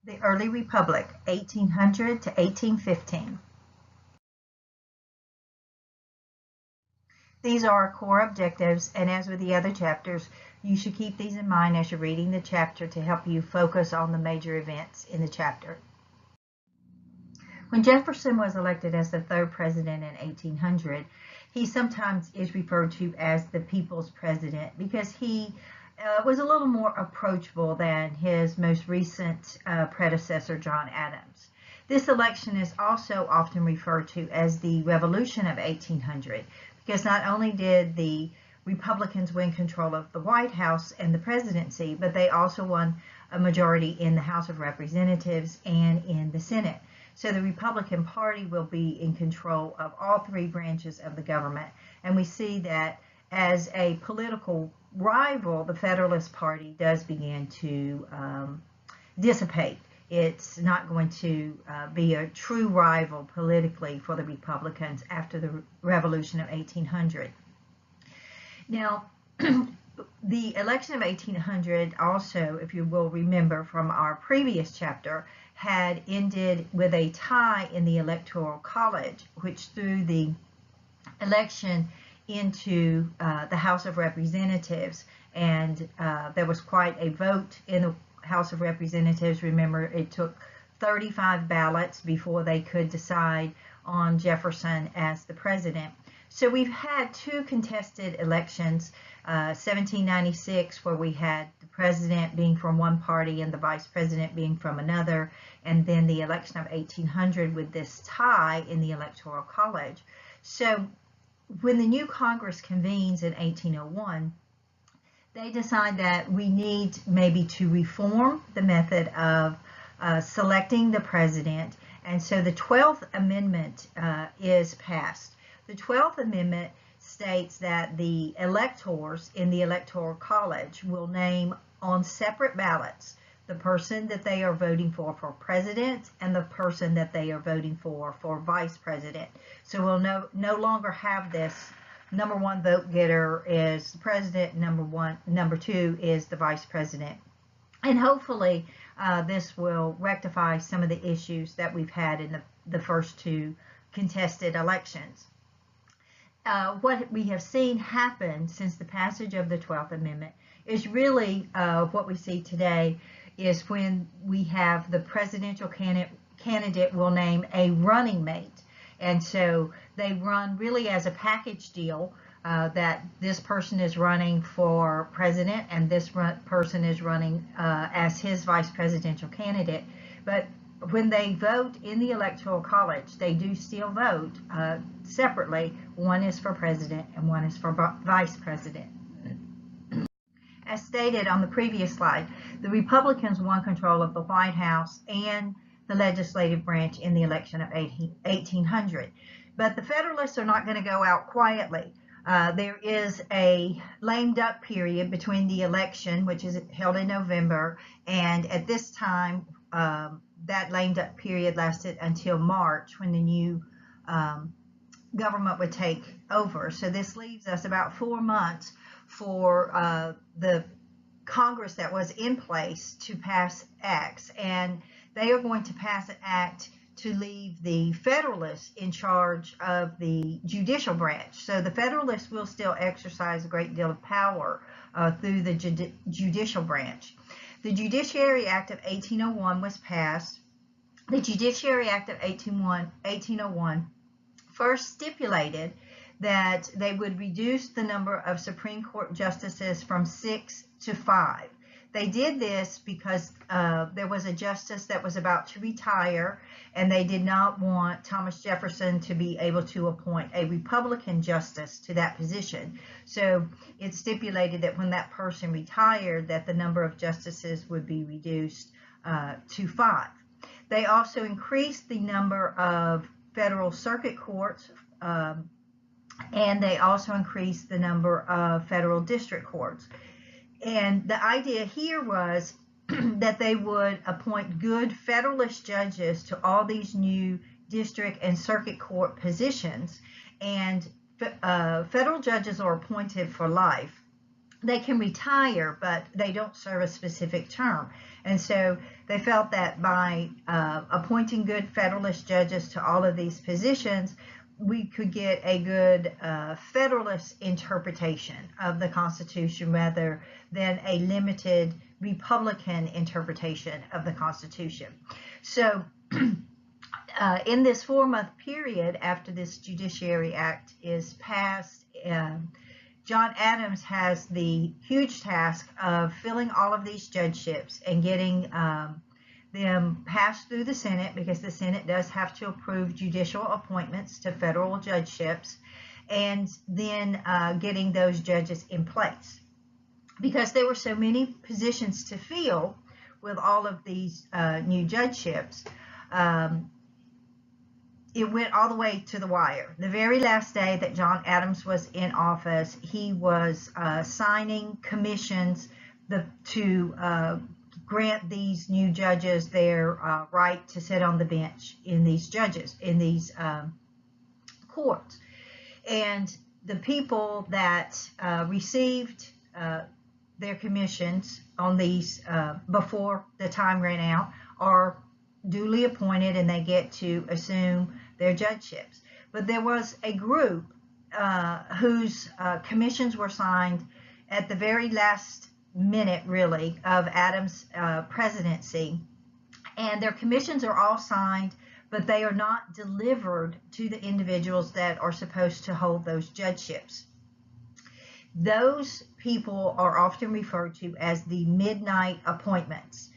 The Early Republic, 1800 to 1815. These are our core objectives, and as with the other chapters, you should keep these in mind as you're reading the chapter to help you focus on the major events in the chapter. When Jefferson was elected as the third president in 1800, he sometimes is referred to as the people's president because he was a little more approachable than his most recent predecessor, John Adams. This election is also often referred to as the Revolution of 1800 because not only did the Republicans win control of the White House and the presidency, but they also won a majority in the House of Representatives and in the Senate. So the Republican Party will be in control of all three branches of the government. And we see that as a political rival, the Federalist Party does begin to dissipate. It's not going to be a true rival politically for the Republicans after the Revolution of 1800. Now, the election of 1800 also, if you will remember from our previous chapter, had ended with a tie in the Electoral College, which threw the election into the House of Representatives, and there was quite a vote in the House of Representatives. Remember, it took 35 ballots before they could decide on Jefferson as the president. So we've had two contested elections, 1796, where we had the president being from one party and the vice president being from another, and then the election of 1800 with this tie in the Electoral College. So when the new Congress convenes in 1801, they decide that we need maybe to reform the method of selecting the president, and so the 12th Amendment is passed. The 12th Amendment states that the electors in the Electoral College will name on separate ballots the person that they are voting for president and the person that they are voting for vice president. So we'll no longer have this number one vote getter is the president, number two is the vice president. And hopefully this will rectify some of the issues that we've had in the first two contested elections. What we have seen happen since the passage of the 12th Amendment is really what we see today is when we have the presidential candidate will name a running mate. And so they run really as a package deal that this person is running for president and this person is running as his vice presidential candidate. But when they vote in the Electoral College, they do still vote separately. One is for president and one is for vice president. As stated on the previous slide, the Republicans won control of the White House and the legislative branch in the election of 1800. But the Federalists are not going to go out quietly. There is a lame duck period between the election, which is held in November, and at this time, that lame duck period lasted until March when the new government would take over. So this leaves us about 4 months for the Congress that was in place to pass acts, and they are going to pass an act to leave the Federalists in charge of the judicial branch. So the Federalists will still exercise a great deal of power through the judicial branch. The Judiciary Act of 1801 was passed. The Judiciary Act of 1801 first stipulated that they would reduce the number of Supreme Court justices from 6 to 5. They did this because there was a justice that was about to retire, and they did not want Thomas Jefferson to be able to appoint a Republican justice to that position. So it stipulated that when that person retired, that the number of justices would be reduced to 5. They also increased the number of federal circuit courts, and they also increased the number of federal district courts. And the idea here was that they would appoint good Federalist judges to all these new district and circuit court positions. And federal judges are appointed for life. they can retire, but they don't serve a specific term. And so they felt that by appointing good Federalist judges to all of these positions, we could get a good Federalist interpretation of the Constitution rather than a limited Republican interpretation of the Constitution. So in this 4-month period after this Judiciary Act is passed, John Adams has the huge task of filling all of these judgeships and getting them passed through the Senate, because the Senate does have to approve judicial appointments to federal judgeships, and then getting those judges in place. Because there were so many positions to fill with all of these new judgeships, it went all the way to the wire. The very last day that John Adams was in office, he was signing commissions to grant these new judges their right to sit on the bench in these courts. And the people that received their commissions on these before the time ran out are duly appointed, and they get to assume their judgeships. But there was a group whose commissions were signed at the very last minute, really, of Adams' presidency, and their commissions are all signed, but they are not delivered to the individuals that are supposed to hold those judgeships. Those people are often referred to as the midnight appointments.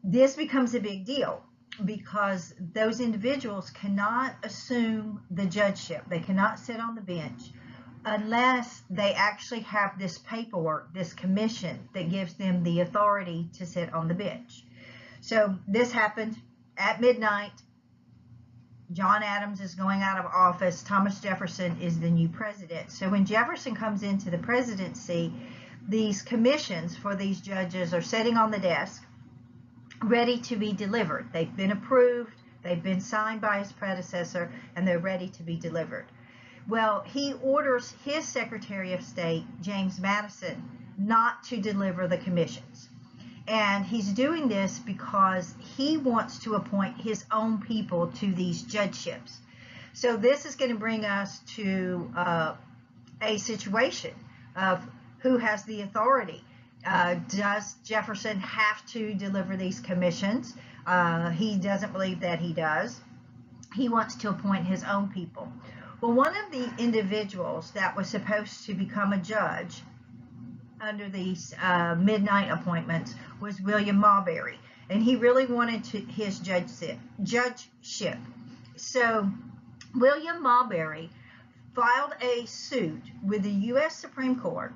This becomes a big deal because those individuals cannot assume the judgeship. They cannot sit on the bench unless they actually have this paperwork, this commission that gives them the authority to sit on the bench. So this happened at midnight. John Adams is going out of office. Thomas Jefferson is the new president. So when Jefferson comes into the presidency, these commissions for these judges are sitting on the desk, ready to be delivered. They've been approved, they've been signed by his predecessor, and they're ready to be delivered. Well, he orders his Secretary of State, James Madison, not to deliver the commissions. And he's doing this because he wants to appoint his own people to these judgeships. So this is going to bring us to a situation of who has the authority. Does Jefferson have to deliver these commissions? He doesn't believe that he does. He wants to appoint his own people. Well, one of the individuals that was supposed to become a judge under these midnight appointments was William Marbury, and he really wanted his judgeship. So William Marbury filed a suit with the U.S. Supreme Court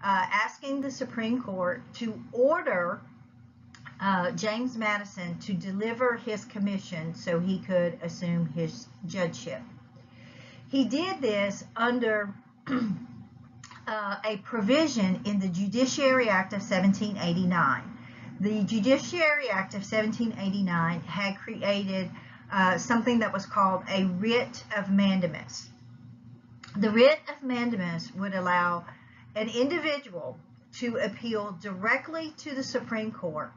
asking the Supreme Court to order James Madison to deliver his commission so he could assume his judgeship. He did this under a provision in the Judiciary Act of 1789. The Judiciary Act of 1789 had created something that was called a writ of mandamus. The writ of mandamus would allow an individual to appeal directly to the Supreme Court,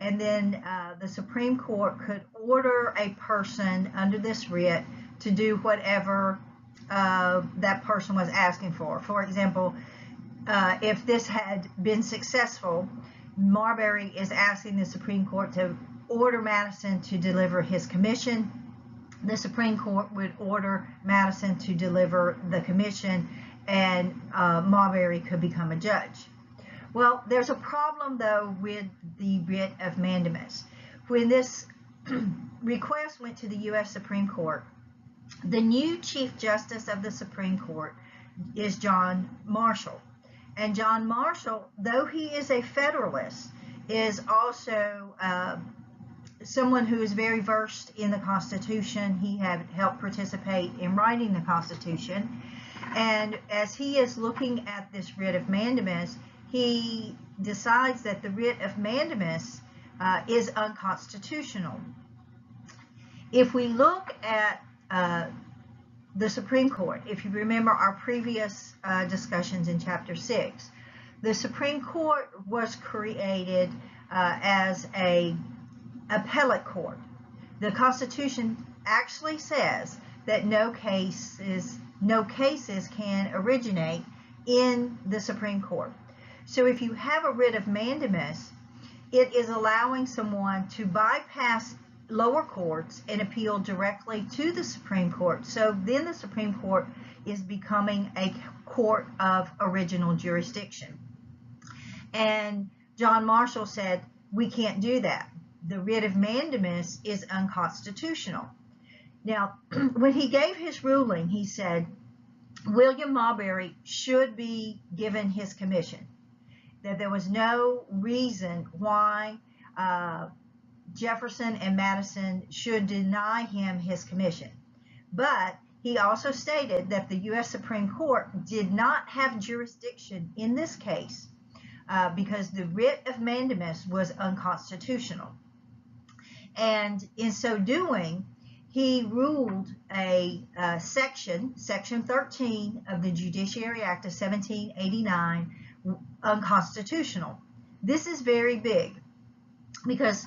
and then the Supreme Court could order a person under this writ to do whatever that person was asking for. For example, if this had been successful, Marbury is asking the Supreme Court to order Madison to deliver his commission. The Supreme Court would order Madison to deliver the commission, and Marbury could become a judge. Well, there's a problem, though, with the writ of mandamus. When this request went to the U.S. Supreme Court, the new Chief Justice of the Supreme Court is John Marshall. And John Marshall, though he is a Federalist, is also someone who is very versed in the Constitution. He had helped participate in writing the Constitution. And as he is looking at this writ of mandamus, he decides that the writ of mandamus is unconstitutional. If we look at the Supreme Court, if you remember our previous discussions in Chapter 6, The Supreme Court was created as a appellate court. The Constitution actually says that no cases can originate in the Supreme Court. So if you have a writ of mandamus, it is allowing someone to bypass lower courts and appeal directly to the Supreme Court. So then the Supreme Court is becoming a court of original jurisdiction. And John Marshall said, we can't do that. The writ of mandamus is unconstitutional. Now, when he gave his ruling, he said William Marbury should be given his commission, that there was no reason why Jefferson and Madison should deny him his commission. But he also stated that the U.S. Supreme Court did not have jurisdiction in this case because the writ of mandamus was unconstitutional. And in so doing, he ruled a section 13 of the Judiciary Act of 1789 unconstitutional. This is very big because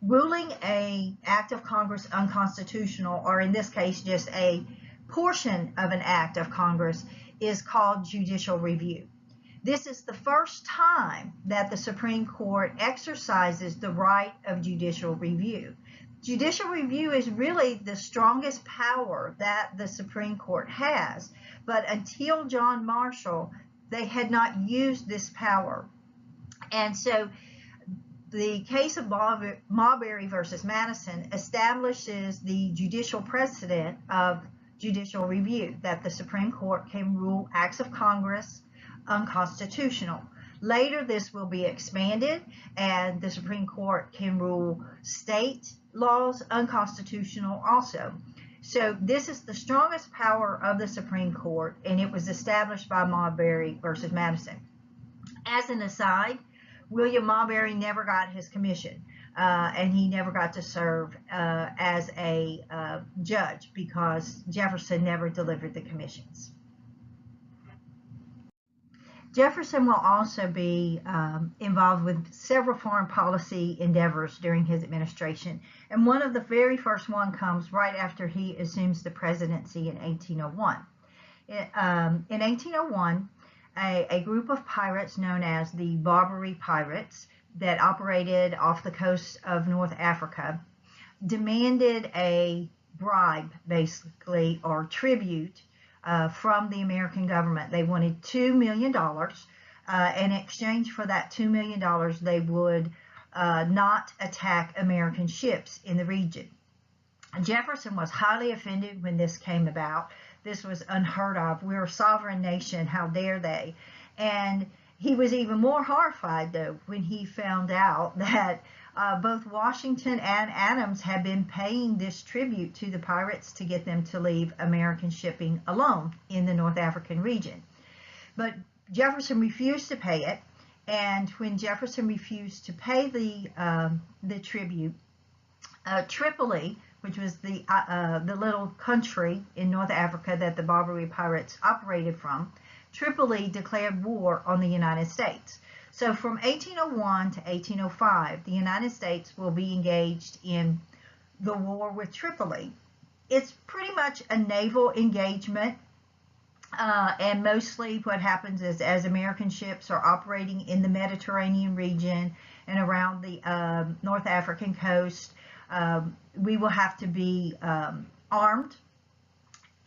ruling an act of Congress unconstitutional, or in this case just a portion of an act of Congress, is called judicial review. This is the first time that the Supreme Court exercises the right of judicial review. Judicial review is really the strongest power that the Supreme Court has, but until John Marshall, they had not used this power. And so the case of Marbury versus Madison establishes the judicial precedent of judicial review, that the Supreme Court can rule acts of Congress unconstitutional. Later, this will be expanded, and the Supreme Court can rule state laws unconstitutional also. So this is the strongest power of the Supreme Court, and it was established by Marbury versus Madison. As an aside, William Marbury never got his commission, and he never got to serve as a judge because Jefferson never delivered the commissions. Jefferson will also be involved with several foreign policy endeavors during his administration, and one of the very first one comes right after he assumes the presidency in 1801. In 1801, a group of pirates known as the Barbary Pirates that operated off the coast of North Africa demanded a bribe, basically, or tribute from the American government. They wanted $2 million. In exchange for that $2 million, they would not attack American ships in the region. Jefferson was highly offended when this came about. This was unheard of. We're a sovereign nation. How dare they? And he was even more horrified, though, when he found out that both Washington and Adams had been paying this tribute to the pirates to get them to leave American shipping alone in the North African region. But Jefferson refused to pay it, and when Jefferson refused to pay the tribute, Tripoli, which was the little country in North Africa that the Barbary Pirates operated from, Tripoli declared war on the United States. So from 1801 to 1805, the United States will be engaged in the war with Tripoli. It's pretty much a naval engagement, and mostly what happens is as American ships are operating in the Mediterranean region and around the North African coast, we will have to be armed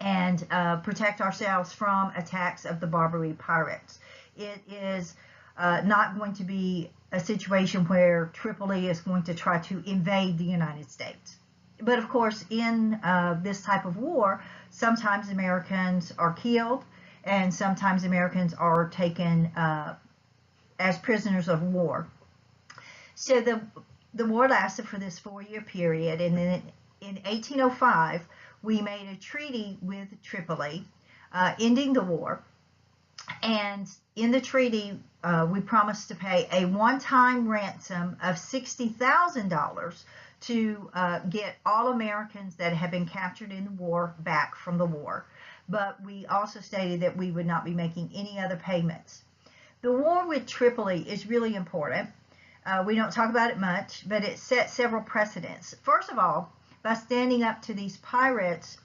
and protect ourselves from attacks of the Barbary Pirates. It is not going to be a situation where Tripoli is going to try to invade the United States. But of course, in this type of war, sometimes Americans are killed and sometimes Americans are taken as prisoners of war. So the war lasted for this 4-year period, and then in 1805, we made a treaty with Tripoli, ending the war. And in the treaty, we promised to pay a one-time ransom of $60,000 to get all Americans that had been captured in the war back from the war. But we also stated that we would not be making any other payments. The war with Tripoli is really important. We don't talk about it much, but it set several precedents. First of all, by standing up to these pirates,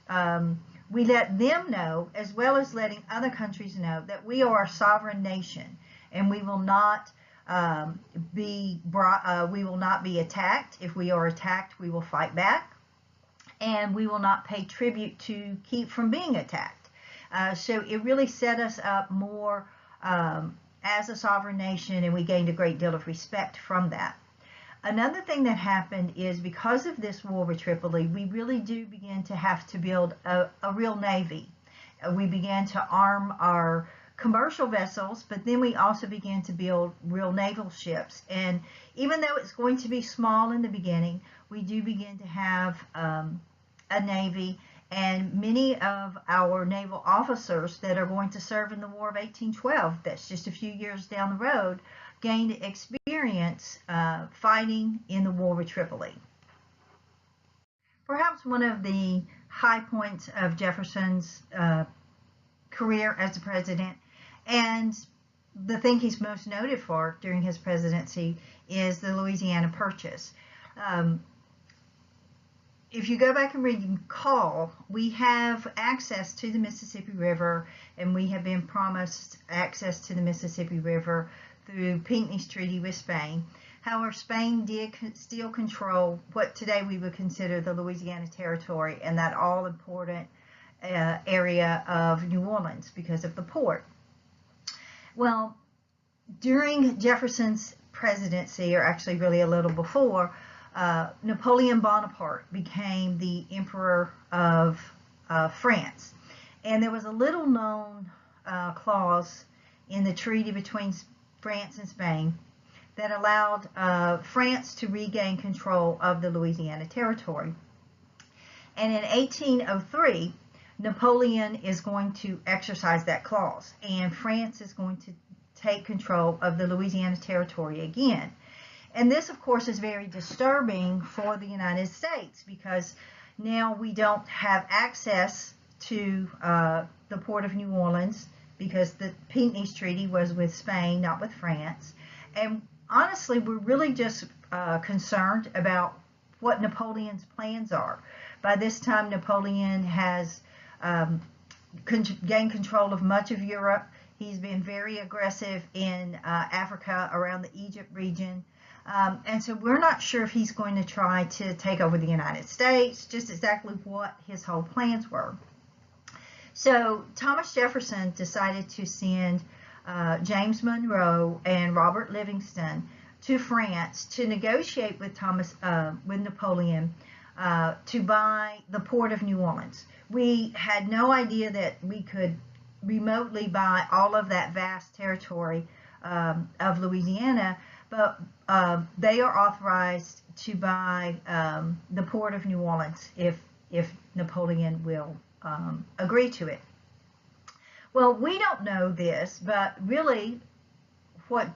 we let them know, as well as letting other countries know, that we are a sovereign nation and we will not be attacked. If we are attacked, we will fight back, and we will not pay tribute to keep from being attacked. So it really set us up more as a sovereign nation, and we gained a great deal of respect from that. Another thing that happened is, because of this war with Tripoli, we really do begin to have to build a real navy. We began to arm our commercial vessels, but then we also began to build real naval ships. And even though it's going to be small in the beginning, we do begin to have a navy, and many of our naval officers that are going to serve in the War of 1812, that's just a few years down the road, gained experience fighting in the war with Tripoli. Perhaps one of the high points of Jefferson's career as a president, and the thing he's most noted for during his presidency, is the Louisiana Purchase. If you go back and recall, we have access to the Mississippi River, and we have been promised access to the Mississippi River through Pinckney's treaty with Spain. However, Spain did still control what today we would consider the Louisiana Territory, and that all-important area of New Orleans because of the port. Well, during Jefferson's presidency, or actually really a little before, Napoleon Bonaparte became the Emperor of France. And there was a little known clause in the treaty between France and Spain that allowed France to regain control of the Louisiana Territory. And in 1803, Napoleon is going to exercise that clause, and France is going to take control of the Louisiana Territory again. And this, of course, is very disturbing for the United States, because now we don't have access to the port of New Orleans, because the Pinckney's Treaty was with Spain, not with France. And honestly, we're really just concerned about what Napoleon's plans are. By this time, Napoleon has gained control of much of Europe. He's been very aggressive in Africa, around the Egypt region. And so we're not sure if he's going to try to take over the United States, just exactly what his whole plans were. So Thomas Jefferson decided to send James Monroe and Robert Livingston to France to negotiate with Napoleon to buy the port of New Orleans. We had no idea that we could remotely buy all of that vast territory of Louisiana, but they are authorized to buy the port of New Orleans if Napoleon will agree to it. Well, we don't know this, but really what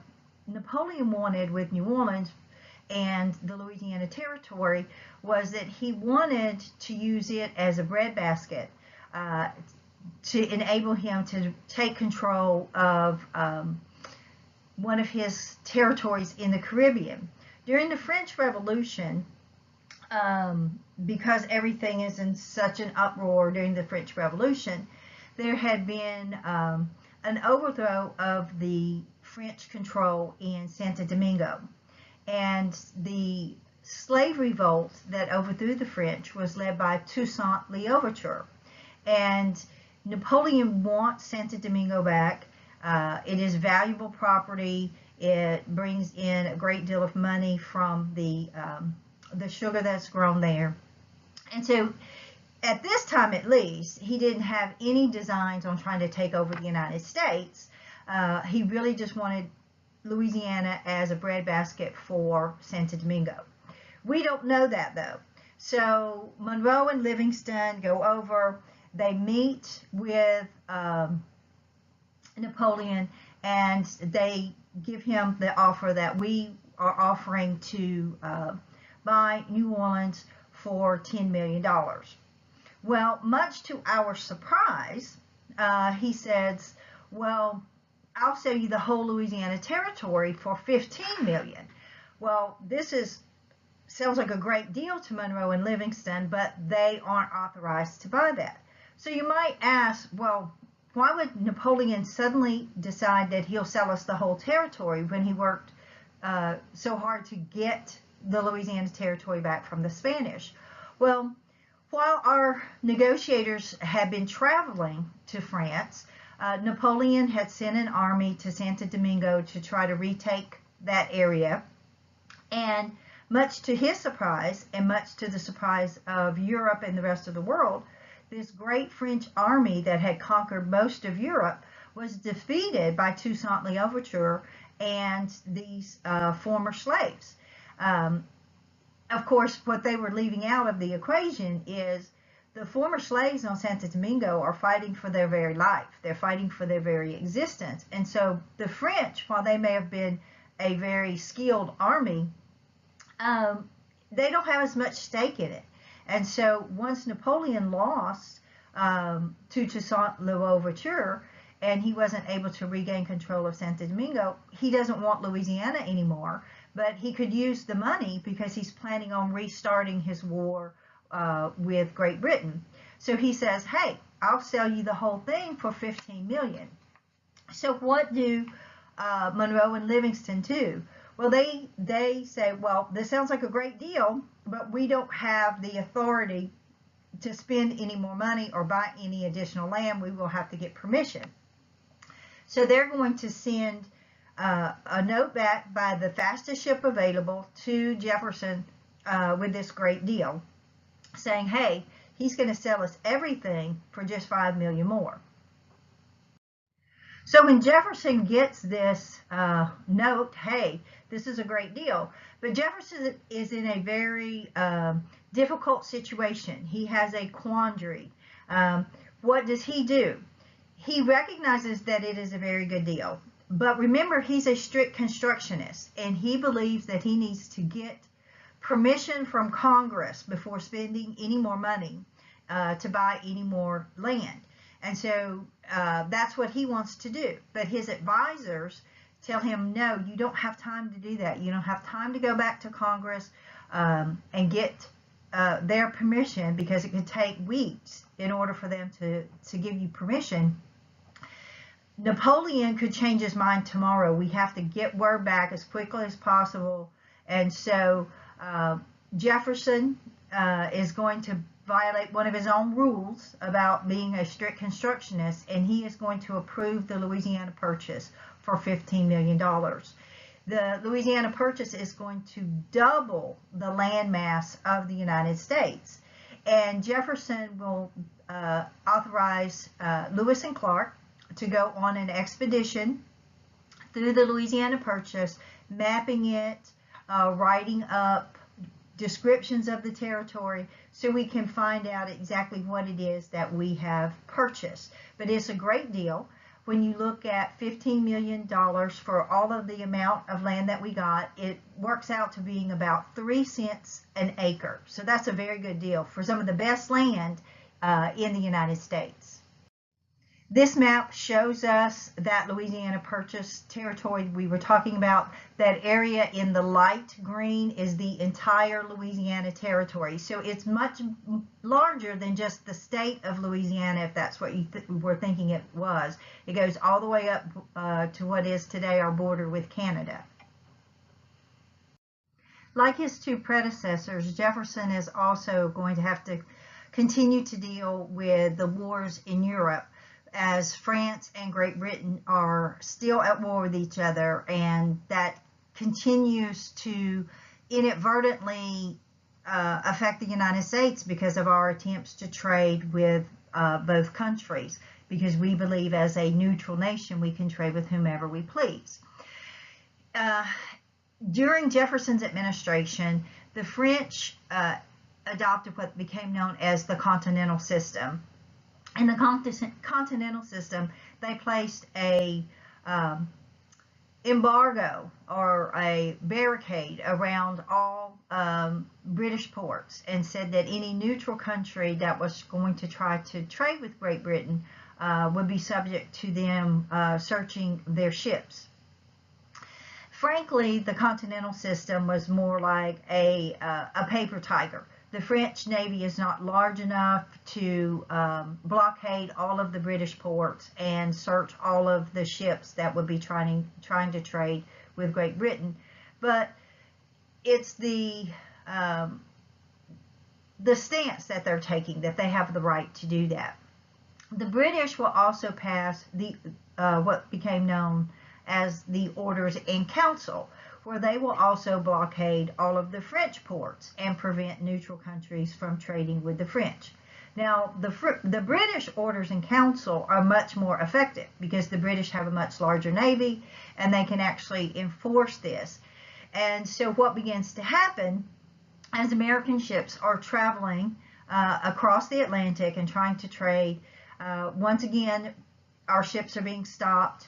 Napoleon wanted with New Orleans and the Louisiana Territory was that he wanted to use it as a breadbasket to enable him to take control of one of his territories in the Caribbean. During the French Revolution, because everything is in such an uproar during the French Revolution, there had been an overthrow of the French control in Santo Domingo. And the slave revolt that overthrew the French was led by Toussaint L'Ouverture. And Napoleon wants Santo Domingo back. It is valuable property. It brings in a great deal of money from the sugar that's grown there. And so at this time, at least, he didn't have any designs on trying to take over the United States. He really just wanted Louisiana as a breadbasket for Santo Domingo. We don't know that, though. So Monroe and Livingston go over. They meet with Napoleon, and they give him the offer that we are offering to buy New Orleans for $10 million. Well, much to our surprise, he says, well, I'll sell you the whole Louisiana Territory for $15 million. Well, sounds like a great deal to Monroe and Livingston, but they aren't authorized to buy that. So you might ask, well, why would Napoleon suddenly decide that he'll sell us the whole territory when he worked so hard to get the Louisiana Territory back from the Spanish? Well, while our negotiators had been traveling to France, Napoleon had sent an army to Santo Domingo to try to retake that area. And much to his surprise, and much to the surprise of Europe and the rest of the world, this great French army that had conquered most of Europe was defeated by Toussaint Louverture and these former slaves. Of course, what they were leaving out of the equation is the former slaves on Santo Domingo are fighting for their very life. They're fighting for their very existence. And so the French, while they may have been a very skilled army, they don't have as much stake in it. And so once Napoleon lost to Toussaint Louverture, and he wasn't able to regain control of Santo Domingo, he doesn't want Louisiana anymore, but he could use the money because he's planning on restarting his war with Great Britain. So he says, hey, I'll sell you the whole thing for $15 million. So what do Monroe and Livingston do? Well, they say, well, this sounds like a great deal, but we don't have the authority to spend any more money or buy any additional land. We will have to get permission. So they're going to send a note back by the fastest ship available to Jefferson with this great deal, saying, hey, he's going to sell us everything for just $5 million more. So when Jefferson gets this note, hey, this is a great deal, but Jefferson is in a very difficult situation. He has a quandary. What does he do? He recognizes that it is a very good deal, but remember, he's a strict constructionist, and he believes that he needs to get permission from Congress before spending any more money to buy any more land. And so that's what he wants to do. But his advisors tell him, no, you don't have time to do that. You don't have time to go back to Congress and get their permission, because it could take weeks in order for them to give you permission. Napoleon could change his mind tomorrow. We have to get word back as quickly as possible. And so Jefferson is going to violate one of his own rules about being a strict constructionist, and he is going to approve the Louisiana Purchase for $15 million. The Louisiana Purchase is going to double the landmass of the United States, and Jefferson will authorize Lewis and Clark to go on an expedition through the Louisiana Purchase, mapping it, writing up descriptions of the territory, so we can find out exactly what it is that we have purchased. But it's a great deal. When you look at $15 million for all of the amount of land that we got, it works out to being about 3 cents an acre. So that's a very good deal for some of the best land in the United States. This map shows us that Louisiana Purchase territory we were talking about. That area in the light green is the entire Louisiana Territory. So it's much larger than just the state of Louisiana, if that's what you were thinking it was. It goes all the way up to what is today our border with Canada. Like his two predecessors, Jefferson is also going to have to continue to deal with the wars in Europe, as France and Great Britain are still at war with each other, and that continues to inadvertently affect the United States because of our attempts to trade with both countries, because we believe as a neutral nation we can trade with whomever we please. During Jefferson's administration, the French adopted what became known as the Continental System. In the Continental System, they placed a embargo or a barricade around all British ports, and said that any neutral country that was going to try to trade with Great Britain would be subject to them searching their ships. Frankly, the continental system was more like a paper tiger. The French Navy is not large enough to blockade all of the British ports and search all of the ships that would be trying to trade with Great Britain. But it's the stance that they're taking, that they have the right to do that. The British will also pass the what became known as the Orders in Council, where they will also blockade all of the French ports and prevent neutral countries from trading with the French. Now, the British Orders in Council are much more effective because the British have a much larger navy and they can actually enforce this. And so what begins to happen as American ships are traveling across the Atlantic and trying to trade, once again, our ships are being stopped,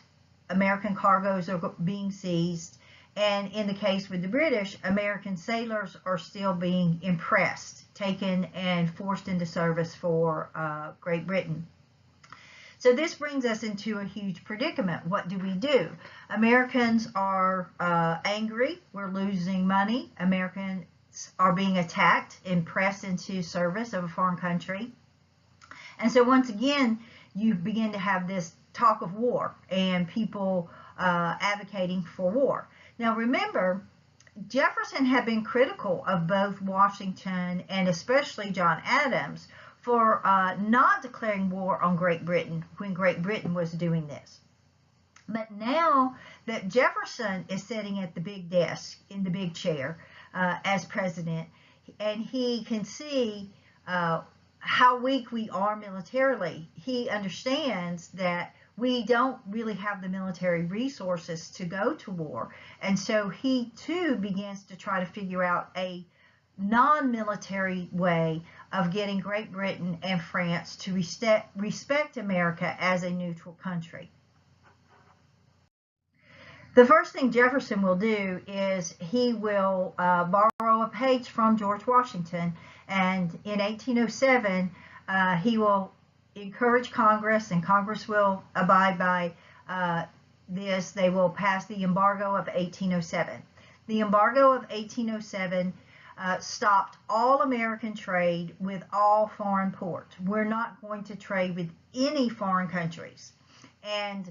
American cargoes are being seized, and in the case with the British, American sailors are still being impressed, taken and forced into service for Great Britain. So this brings us into a huge predicament. What do we do? Americans are angry. We're losing money. Americans are being attacked and pressed into service of a foreign country. And so once again, you begin to have this talk of war and people advocating for war. Now remember, Jefferson had been critical of both Washington and especially John Adams for not declaring war on Great Britain when Great Britain was doing this. But now that Jefferson is sitting at the big desk in the big chair as president, and he can see how weak we are militarily, he understands that we don't really have the military resources to go to war. And so he too begins to try to figure out a non-military way of getting Great Britain and France to respect America as a neutral country. The first thing Jefferson will do is he will borrow a page from George Washington, and in 1807 he will encourage Congress, and Congress will abide by this. They will pass the embargo of 1807. The embargo of 1807 stopped all American trade with all foreign ports. We're not going to trade with any foreign countries. And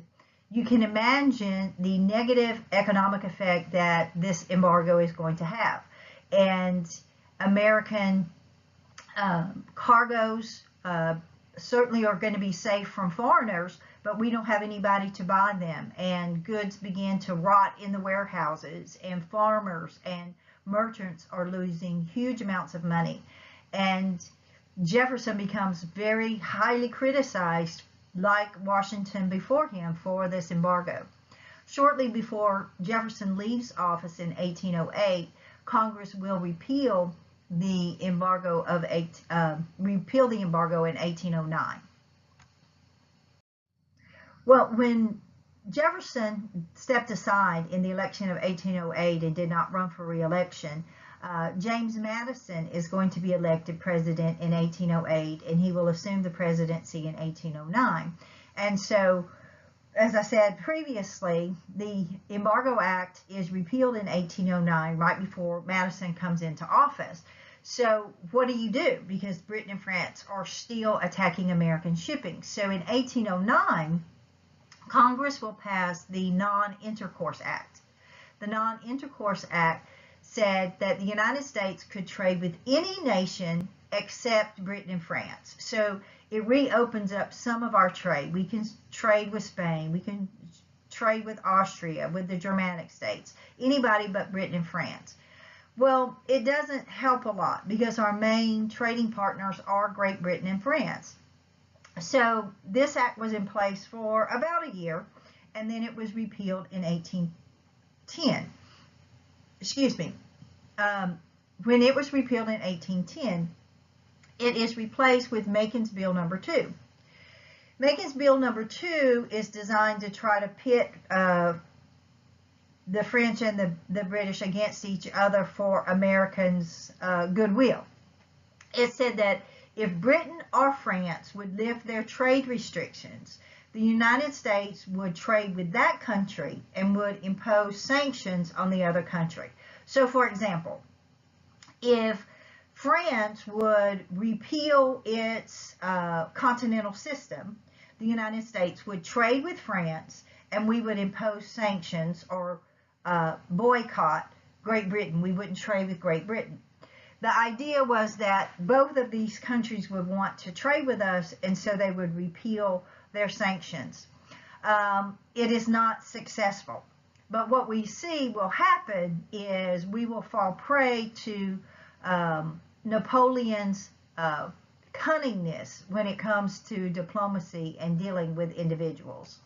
you can imagine the negative economic effect that this embargo is going to have. And American cargoes certainly are going to be safe from foreigners, but we don't have anybody to buy them. And goods begin to rot in the warehouses, and farmers and merchants are losing huge amounts of money. And Jefferson becomes very highly criticized, like Washington before him, for this embargo. Shortly before Jefferson leaves office in 1808, Congress will repeal the embargo in 1809. Well, when Jefferson stepped aside in the election of 1808 and did not run for re-election, James Madison is going to be elected president in 1808, and he will assume the presidency in 1809. And so, as I said previously, the Embargo Act is repealed in 1809, right before Madison comes into office. So what do you do? Because Britain and France are still attacking American shipping. So in 1809, Congress will pass the Non-Intercourse Act. The Non-Intercourse Act said that the United States could trade with any nation except Britain and France. So it reopens up some of our trade. We can trade with Spain. We can trade with Austria, with the Germanic states, anybody but Britain and France. Well, it doesn't help a lot because our main trading partners are Great Britain and France. So this act was in place for about a year, and then it was repealed in 1810. Excuse me. When it was repealed in 1810, it is replaced with Makin's Bill No. 2. Makin's Bill No. 2 is designed to try to pit the French and the British against each other for Americans' goodwill. It said that If Britain or France would lift their trade restrictions, the United States would trade with that country and would impose sanctions on the other country. So, for example, if France would repeal its continental system, the United States would trade with France and we would impose sanctions or boycott Great Britain. We wouldn't trade with Great Britain. The idea was that both of these countries would want to trade with us, and so they would repeal their sanctions. It is not successful. But what we see will happen is we will fall prey to Napoleon's cunningness when it comes to diplomacy and dealing with individuals.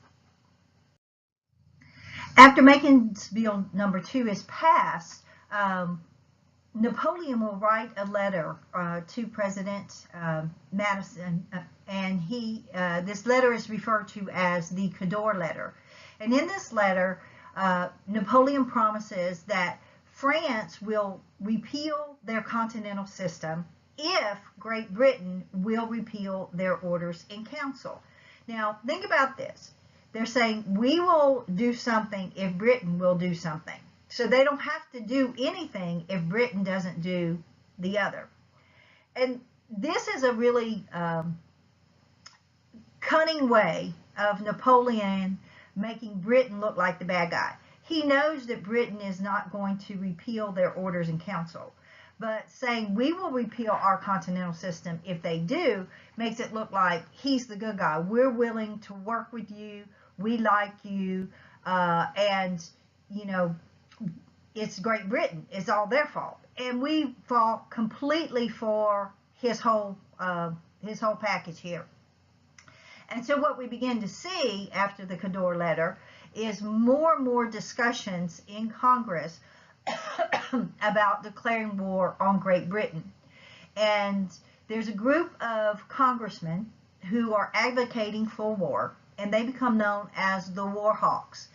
After Makin's Bill number 2 is passed, Napoleon will write a letter to President Madison, and this letter is referred to as the Cador letter. And in this letter, Napoleon promises that France will repeal their continental system if Great Britain will repeal their orders in council. Now, think about this. They're saying we will do something if Britain will do something. So they don't have to do anything if Britain doesn't do the other. And this is a really cunning way of Napoleon making Britain look like the bad guy. He knows that Britain is not going to repeal their orders in council. But saying we will repeal our continental system if they do makes it look like he's the good guy. We're willing to work with you. We like you. And, you know, it's Great Britain. It's all their fault. And we fall completely for his whole package here. And so what we begin to see after the Cador letter is more and more discussions in Congress about declaring war on Great Britain. And there's a group of congressmen who are advocating for war, and they become known as the War Hawks.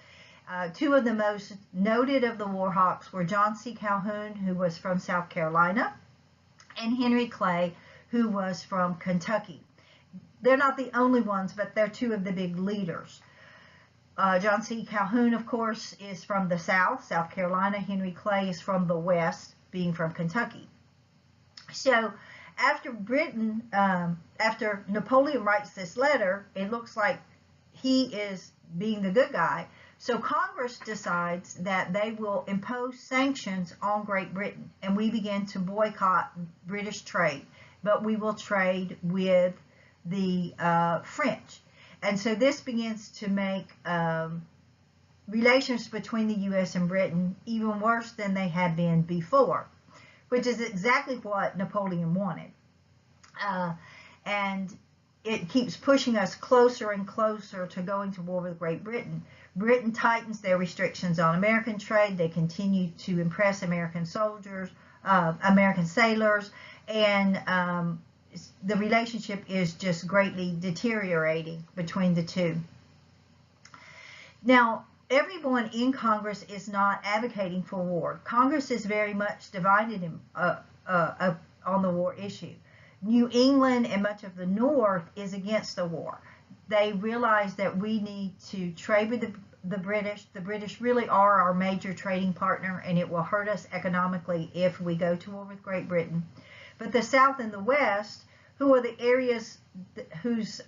Two of the most noted of the War Hawks were John C. Calhoun, who was from South Carolina, and Henry Clay, who was from Kentucky. They're not the only ones, but they're two of the big leaders. John C. Calhoun, of course, is from the South, South Carolina. Henry Clay is from the West, being from Kentucky. So after Napoleon writes this letter, it looks like he is being the good guy. So Congress decides that they will impose sanctions on Great Britain, and we begin to boycott British trade, but we will trade with the French. And so this begins to make relations between the U.S. and Britain even worse than they had been before, which is exactly what Napoleon wanted. And it keeps pushing us closer and closer to going to war with Great Britain. Britain tightens their restrictions on American trade. They continue to impress American soldiers, American sailors, and the relationship is just greatly deteriorating between the two. Now, everyone in Congress is not advocating for war. Congress is very much divided on the war issue. New England and much of the North is against the war. They realize that we need to trade with the British. The British really are our major trading partner, and it will hurt us economically if we go to war with Great Britain. But the South and the West, who are the areas whose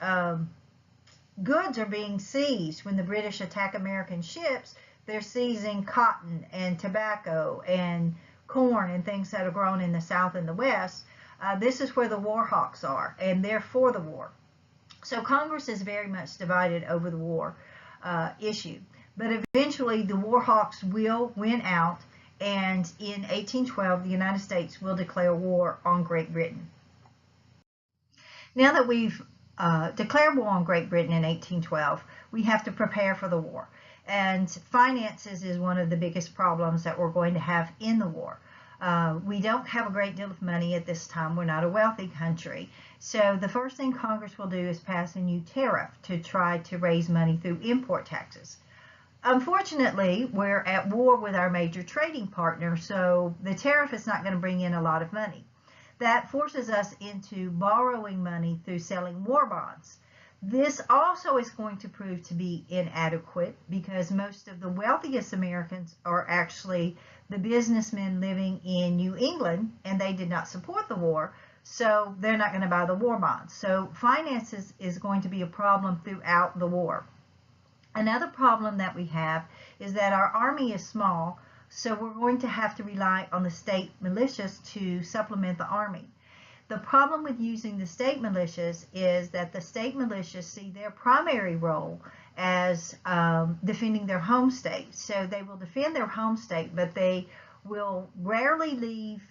goods are being seized when the British attack American ships, they're seizing cotton and tobacco and corn and things that are grown in the South and the West. This is where the War Hawks are, and they're for the war. So Congress is very much divided over the war issue. But eventually the War Hawks will win out, and in 1812 the United States will declare war on Great Britain. Now that we've declared war on Great Britain in 1812, we have to prepare for the war. And finances is one of the biggest problems that we're going to have in the war. We don't have a great deal of money at this time. We're not a wealthy country. So the first thing Congress will do is pass a new tariff to try to raise money through import taxes. Unfortunately, we're at war with our major trading partner, so the tariff is not going to bring in a lot of money. that forces us into borrowing money through selling war bonds. This also is going to prove to be inadequate because most of the wealthiest Americans are actually the businessmen living in New England, and they did not support the war, so they're not going to buy the war bonds. So finances is going to be a problem throughout the war. Another problem that we have is that our army is small, so we're going to have to rely on the state militias to supplement the army. The problem with using the state militias is that the state militias see their primary role as defending their home state. So they will defend their home state, but they will rarely leave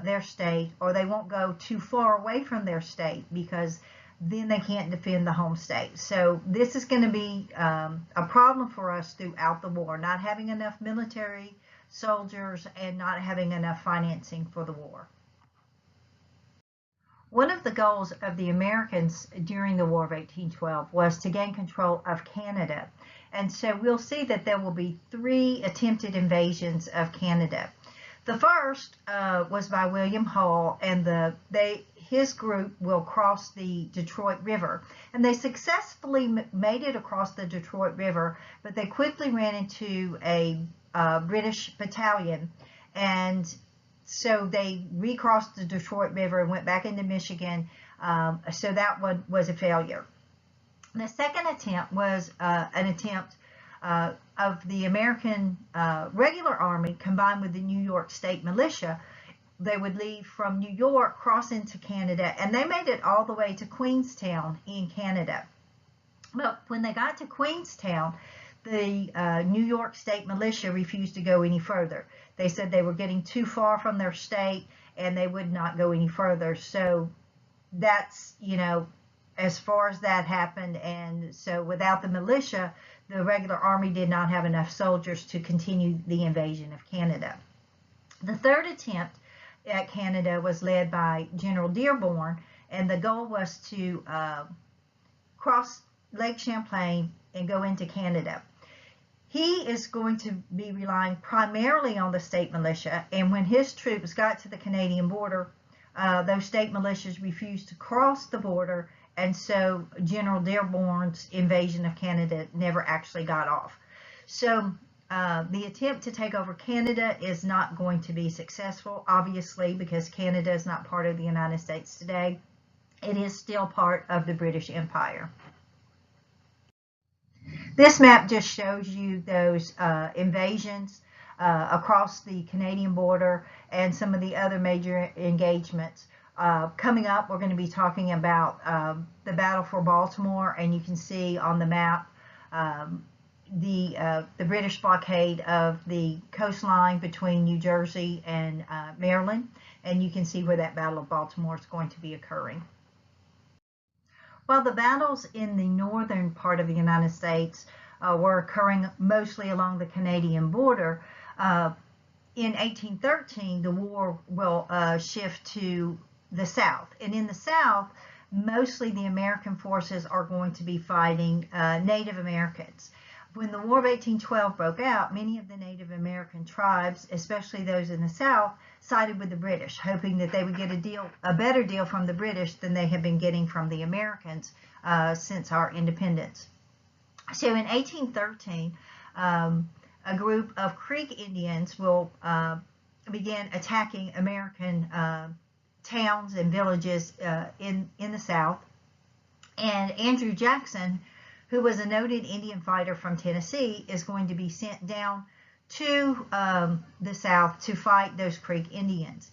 their state, or they won't go too far away from their state because then they can't defend the home state. So this is going to be a problem for us throughout the war, not having enough military soldiers and not having enough financing for the war. One of the goals of the Americans during the War of 1812 was to gain control of Canada. And so we'll see that there will be 3 attempted invasions of Canada. The first was by William Hull, and his group will cross the Detroit River. And they successfully made it across the Detroit River, but they quickly ran into a British battalion, and so they recrossed the Detroit River and went back into Michigan. So that one was a failure. The second attempt was an attempt of the American regular army combined with the New York State Militia. They would leave from New York, cross into Canada, and they made it all the way to Queenstown in Canada. But when they got to Queenstown, the New York State Militia refused to go any further. They said they were getting too far from their state and they would not go any further. So that's, as far as that happened. And so without the militia, the regular army did not have enough soldiers to continue the invasion of Canada. The third attempt at Canada was led by General Dearborn, and the goal was to cross Lake Champlain and go into Canada. He is going to be relying primarily on the state militia, and when his troops got to the Canadian border, those state militias refused to cross the border, and so General Dearborn's invasion of Canada never actually got off. So the attempt to take over Canada is not going to be successful, obviously, because Canada is not part of the United States today. It is still part of the British Empire. This map just shows you those invasions across the Canadian border and some of the other major engagements. Coming up, we're going to be talking about the Battle for Baltimore, and you can see on the map the British blockade of the coastline between New Jersey and Maryland, and you can see where that Battle of Baltimore is going to be occurring. While the battles in the northern part of the United States were occurring mostly along the Canadian border, in 1813 the war will shift to the South. And in the South, mostly the American forces are going to be fighting Native Americans. When the War of 1812 broke out, many of the Native American tribes, especially those in the South, sided with the British, hoping that they would get a better deal from the British than they had been getting from the Americans since our independence. So in 1813, a group of Creek Indians will begin attacking American towns and villages in the South. And Andrew Jackson, who was a noted Indian fighter from Tennessee, is going to be sent down to the South to fight those Creek Indians.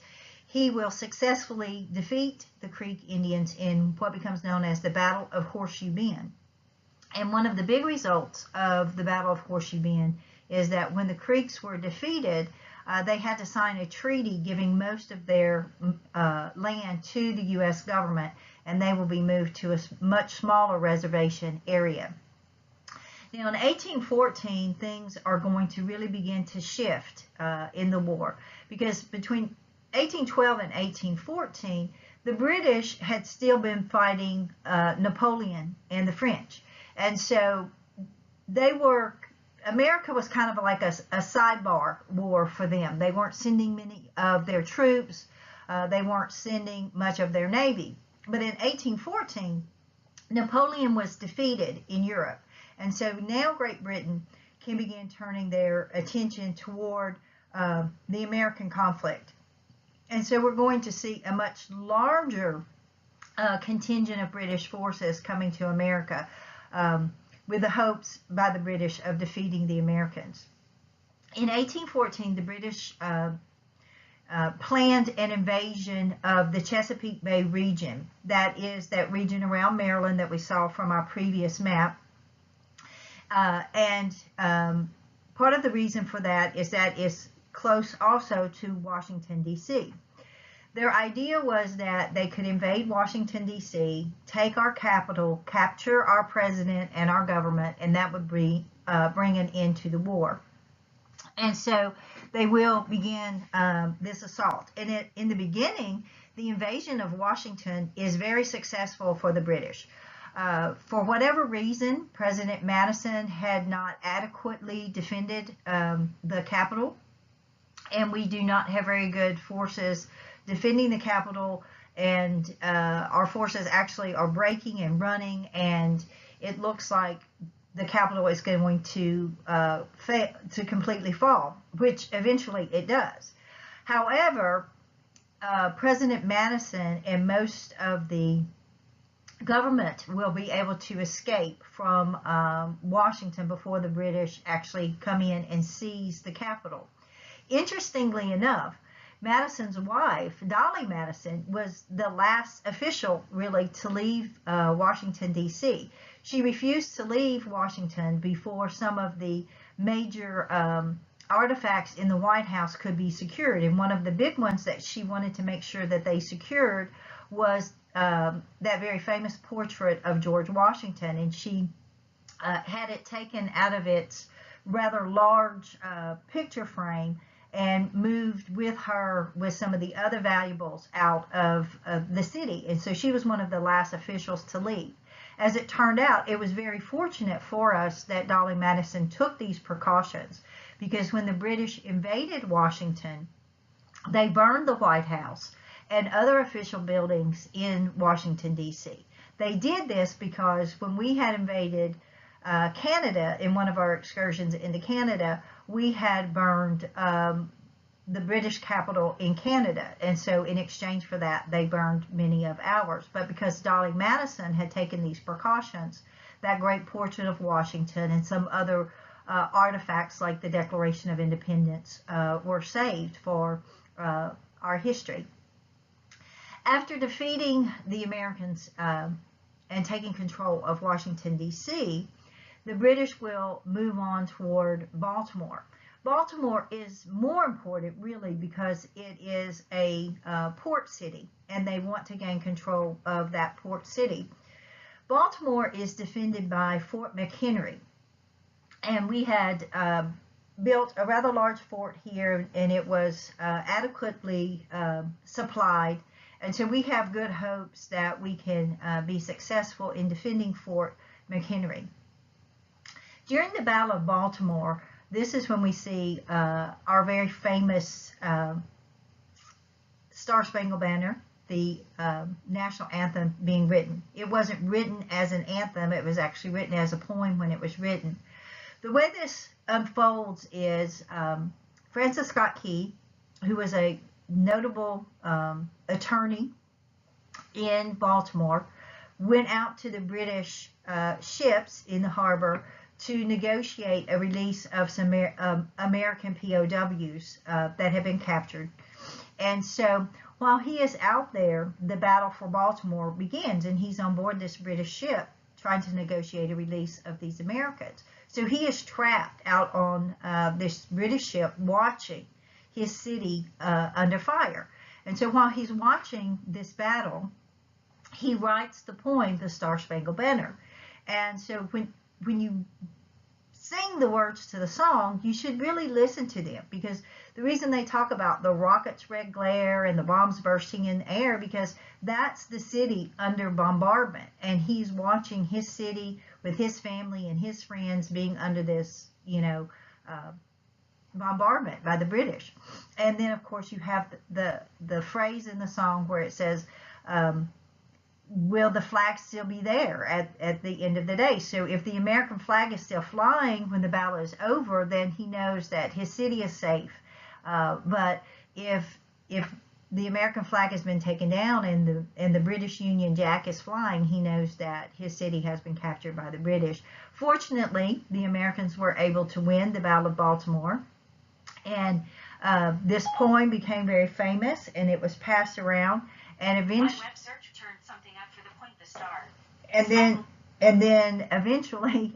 He will successfully defeat the Creek Indians in what becomes known as the Battle of Horseshoe Bend. And one of the big results of the Battle of Horseshoe Bend is that when the Creeks were defeated, they had to sign a treaty giving most of their land to the U.S. government, and they will be moved to a much smaller reservation area. Now, in 1814, things are going to really begin to shift in the war, because between 1812 and 1814, the British had still been fighting Napoleon and the French, and so America was kind of like a sidebar war for them. They weren't sending many of their troops. They weren't sending much of their navy. But in 1814, Napoleon was defeated in Europe. And so now Great Britain can begin turning their attention toward the American conflict. And so we're going to see a much larger contingent of British forces coming to America with the hopes by the British of defeating the Americans. In 1814, the British planned an invasion of the Chesapeake Bay region. That is that region around Maryland that we saw from our previous map. And part of the reason for that is it's close also to Washington, D.C. Their idea was that they could invade Washington, D.C., take our capital, capture our president and our government, and that would bring an end to the war. And so they will begin this assault. And in the beginning, the invasion of Washington is very successful for the British. For whatever reason, President Madison had not adequately defended the Capitol, and we do not have very good forces defending the Capitol, and our forces actually are breaking and running, and it looks like the Capitol is going to completely fall, which eventually it does. However, President Madison and most of the government will be able to escape from Washington before the British actually come in and seize the Capitol. Interestingly enough, Madison's wife, Dolly Madison, was the last official really to leave Washington, D.C. She refused to leave Washington before some of the major artifacts in the White House could be secured. And one of the big ones that she wanted to make sure that they secured was that very famous portrait of George Washington. And she had it taken out of its rather large picture frame and moved with her with some of the other valuables out of the city. And so she was one of the last officials to leave. As it turned out, it was very fortunate for us that Dolly Madison took these precautions, because when the British invaded Washington, they burned the White House and other official buildings in Washington, D.C. They did this because when we had invaded Canada in one of our excursions into Canada, we had burned the British capital in Canada, and so in exchange for that, they burned many of ours. But because Dolly Madison had taken these precautions, that great portrait of Washington and some other artifacts like the Declaration of Independence were saved for our history. After defeating the Americans and taking control of Washington, D.C., the British will move on toward Baltimore. Baltimore is more important, really, because it is a port city, and they want to gain control of that port city. Baltimore is defended by Fort McHenry, and we had built a rather large fort here, and it was adequately supplied, and so we have good hopes that we can be successful in defending Fort McHenry. During the Battle of Baltimore, this is when we see our very famous Star-Spangled Banner, the national anthem, being written. It wasn't written as an anthem, it was actually written as a poem when it was written. The way this unfolds is Francis Scott Key, who was a notable attorney in Baltimore, went out to the British ships in the harbor to negotiate a release of some American POWs that had been captured. And so while he is out there, the battle for Baltimore begins, and he's on board this British ship trying to negotiate a release of these Americans. So he is trapped out on this British ship watching his city under fire. And so while he's watching this battle, he writes the poem, The Star-Spangled Banner. And so when you sing the words to the song, you should really listen to them, because the reason they talk about the rocket's red glare and the bombs bursting in the air, because that's the city under bombardment, and he's watching his city with his family and his friends being under this, bombardment by the British. And then, of course, you have the phrase in the song where it says, will the flag still be there at the end of the day? So if the American flag is still flying when the battle is over, then he knows that his city is safe. But if the American flag has been taken down and the British Union Jack is flying, he knows that his city has been captured by the British. Fortunately, the Americans were able to win the Battle of Baltimore, and this poem became very famous, and it was passed around, and eventually, web search turned something up for the point the star. And then eventually,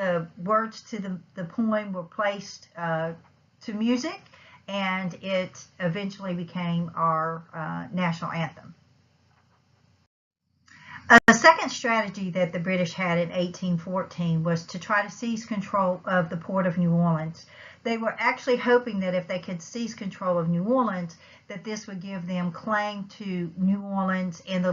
the words to the poem were placed to music, and it eventually became our national anthem. A second strategy that the British had in 1814 was to try to seize control of the port of New Orleans. They were actually hoping that if they could seize control of New Orleans, that this would give them claim to New Orleans and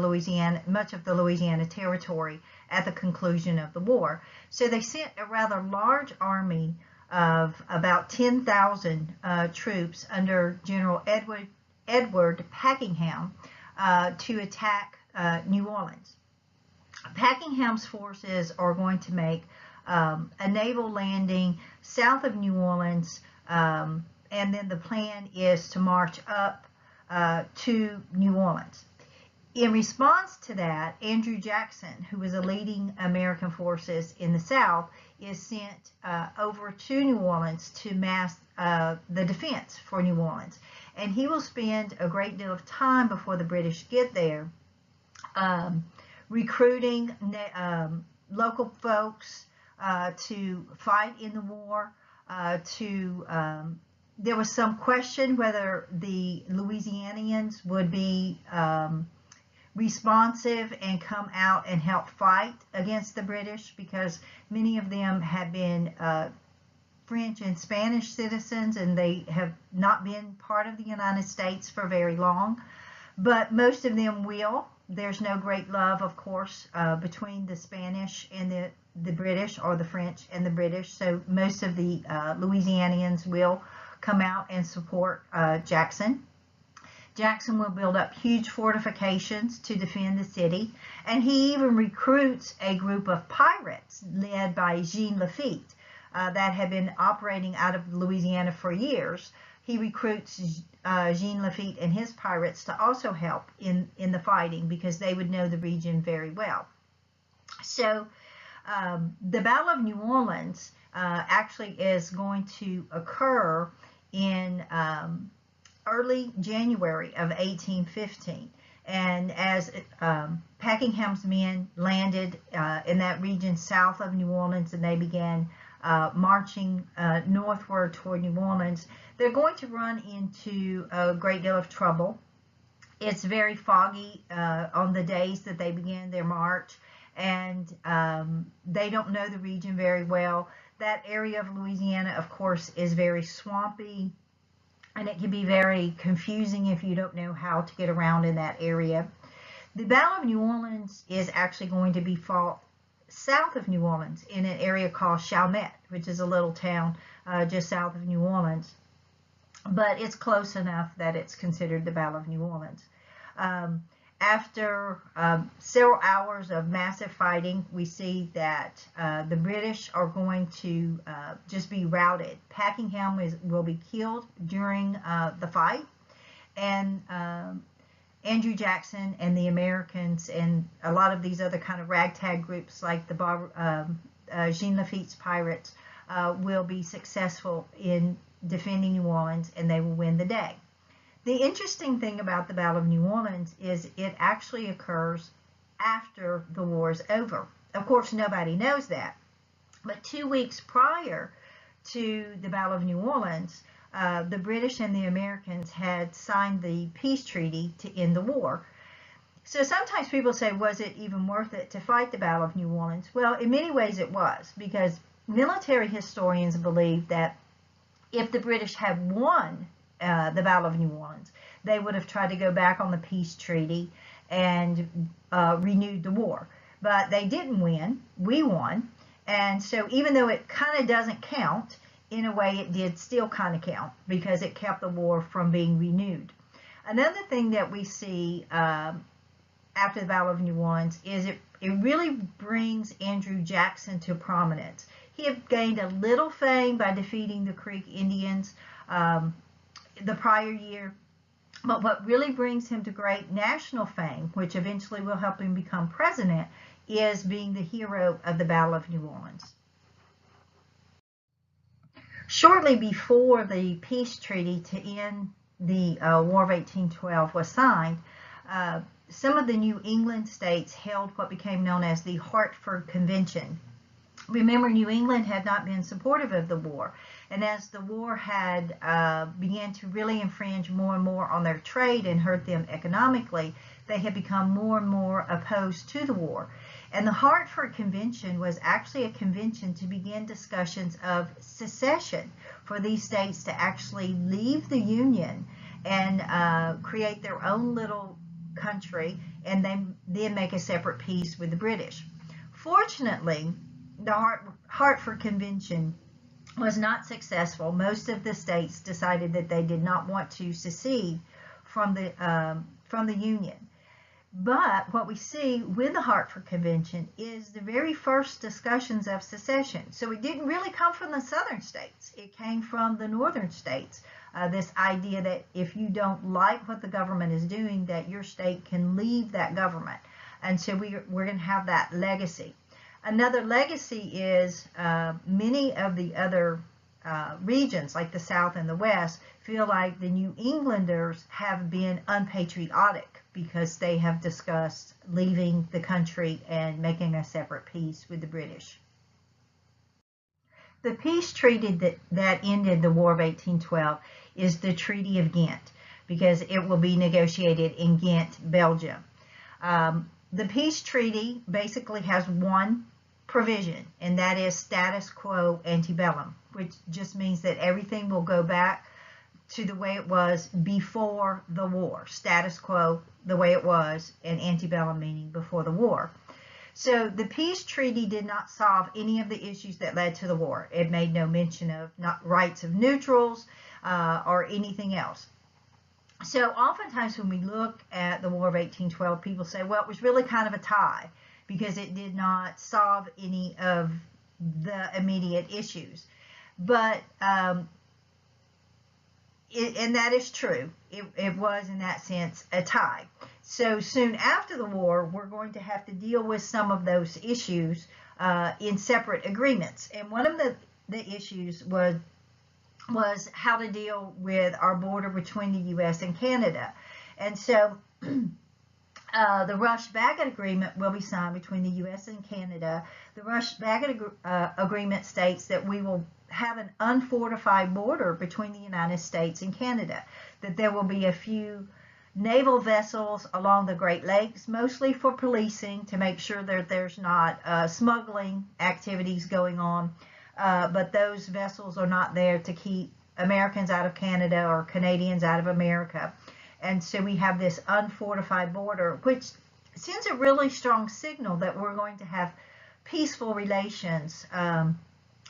much of the Louisiana territory at the conclusion of the war. So they sent a rather large army of about 10,000 troops under General Edward Packenham to attack New Orleans. Packingham's forces are going to make a naval landing south of New Orleans, and then the plan is to march up to New Orleans. In response to that, Andrew Jackson, who was a leading American forces in the South, is sent over to New Orleans to mass the defense for New Orleans. And he will spend a great deal of time before the British get there recruiting local folks to fight in the war. There was some question whether the Louisianians would be responsive and come out and help fight against the British, because many of them had been French and Spanish citizens, and they have not been part of the United States for very long. But most of them will. There's no great love, of course, between the Spanish and the British, or the French and the British. So most of the Louisianians will come out and support Jackson. Jackson will build up huge fortifications to defend the city, and he even recruits a group of pirates led by Jean Lafitte that had been operating out of Louisiana for years. He recruits Jean Lafitte and his pirates to also help in the fighting, because they would know the region very well. So the Battle of New Orleans actually is going to occur in early January of 1815. And as Packingham's men landed in that region south of New Orleans, and they began marching northward toward New Orleans, they're going to run into a great deal of trouble. It's very foggy on the days that they begin their march, and they don't know the region very well. That area of Louisiana, of course, is very swampy, and it can be very confusing if you don't know how to get around in that area. The Battle of New Orleans is actually going to be fought south of New Orleans in an area called Chalmette, which is a little town just south of New Orleans. But it's close enough that it's considered the Battle of New Orleans. After several hours of massive fighting, we see that the British are going to just be routed. Packenham will be killed during the fight, and Andrew Jackson and the Americans and a lot of these other kind of ragtag groups like the Jean Lafitte's pirates will be successful in defending New Orleans, and they will win the day. The interesting thing about the Battle of New Orleans is it actually occurs after the war is over. Of course, nobody knows that. But 2 weeks prior to the Battle of New Orleans, the British and the Americans had signed the peace treaty to end the war. So sometimes people say, was it even worth it to fight the Battle of New Orleans? Well, in many ways it was, because military historians believe that if the British had won the Battle of New Orleans, they would have tried to go back on the peace treaty and renewed the war. But they didn't win. We won. And so even though it kind of doesn't count, in a way it did still kind of count because it kept the war from being renewed. Another thing that we see after the Battle of New Orleans is it really brings Andrew Jackson to prominence. He had gained a little fame by defeating the Creek Indians the prior year, but what really brings him to great national fame, which eventually will help him become president, is being the hero of the Battle of New Orleans. Shortly before the peace treaty to end the War of 1812 was signed, some of the New England states held what became known as the Hartford Convention. Remember, New England had not been supportive of the war, and as the war had began to really infringe more and more on their trade and hurt them economically, they had become more and more opposed to the war. And the Hartford Convention was actually a convention to begin discussions of secession for these states to actually leave the Union and create their own little country and then make a separate peace with the British. Fortunately, the Hartford Convention was not successful. Most of the states decided that they did not want to secede from the Union. But what we see with the Hartford Convention is the very first discussions of secession. So it didn't really come from the southern states. It came from the northern states. This idea that if you don't like what the government is doing, that your state can leave that government. And so we're going to have that legacy. Another legacy is many of the other regions, like the South and the West, feel like the New Englanders have been unpatriotic because they have discussed leaving the country and making a separate peace with the British. The peace treaty that ended the War of 1812 is the Treaty of Ghent, because it will be negotiated in Ghent, Belgium. The peace treaty basically has one provision, and that is status quo antebellum, which just means that everything will go back to the way it was before the war. Status quo, the way it was, and antebellum meaning before the war. So the peace treaty did not solve any of the issues that led to the war. It made no mention of rights of neutrals or anything else. So oftentimes when we look at the War of 1812, people say, well, it was really kind of a tie because it did not solve any of the immediate issues. But and that is true. It was, in that sense, a tie. So soon after the war, we're going to have to deal with some of those issues in separate agreements. And one of the issues was how to deal with our border between the U.S. and Canada. And so the Rush-Bagot Agreement will be signed between the U.S. and Canada. The Rush-Bagot Agreement states that we will have an unfortified border between the United States and Canada, that there will be a few naval vessels along the Great Lakes, mostly for policing, to make sure that there's not smuggling activities going on, but those vessels are not there to keep Americans out of Canada or Canadians out of America. And so we have this unfortified border, which sends a really strong signal that we're going to have peaceful relations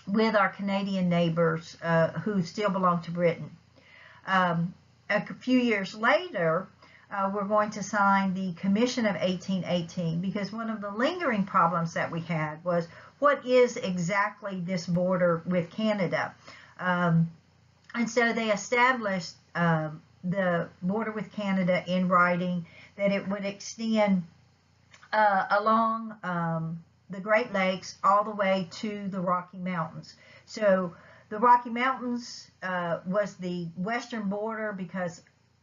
with our Canadian neighbors who still belong to Britain. A few years later, we're going to sign the Commission of 1818, because one of the lingering problems that we had was, what is exactly this border with Canada? And so they established the border with Canada in writing, that it would extend along the Great Lakes all the way to the Rocky Mountains. So the Rocky Mountains was the western border, because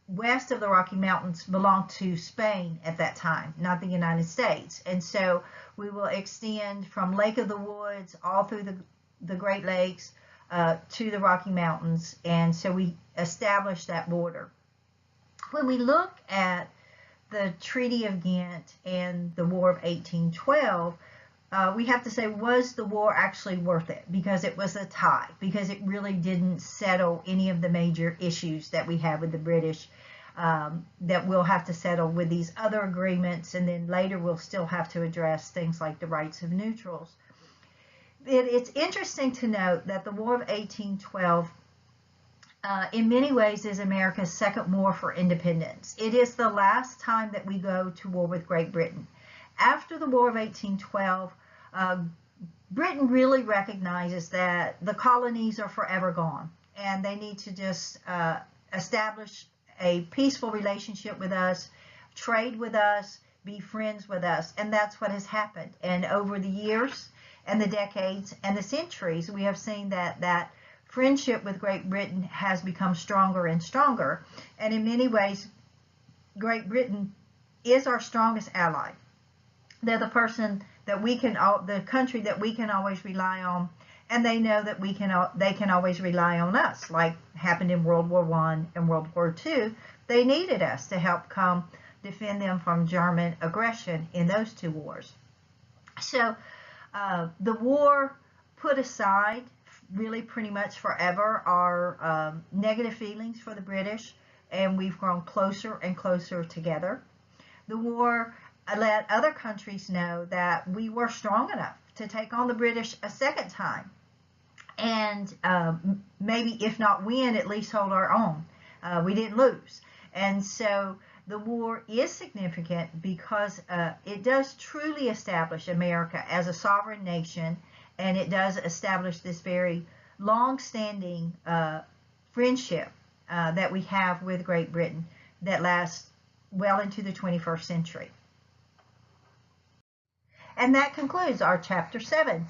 west of the Rocky Mountains belonged to Spain at that time, not the United States. And so we will extend from Lake of the Woods all through the Great Lakes to the Rocky Mountains. And so we established that border. When we look at the Treaty of Ghent and the War of 1812, we have to say, was the war actually worth it? Because it was a tie, because it really didn't settle any of the major issues that we had with the British that we'll have to settle with these other agreements, and then later we'll still have to address things like the rights of neutrals. It's interesting to note that the War of 1812 in many ways is America's second war for independence. It is the last time that we go to war with Great Britain. After the War of 1812, Britain really recognizes that the colonies are forever gone, and they need to just establish a peaceful relationship with us, trade with us, be friends with us, and that's what has happened. And over the years and the decades and the centuries, we have seen that friendship with Great Britain has become stronger and stronger. And in many ways, Great Britain is our strongest ally. They're the person that the country that we can always rely on, and they know that they can always rely on us. Like happened in World War I and World War II, they needed us to help defend them from German aggression in those two wars. So the war put aside really pretty much forever our negative feelings for the British, and we've grown closer and closer together. The war let other countries know that we were strong enough to take on the British a second time, and maybe if not win, at least hold our own. We didn't lose. And so the war is significant because it does truly establish America as a sovereign nation, and it does establish this very long-standing friendship that we have with Great Britain that lasts well into the 21st century. And that concludes our Chapter 7.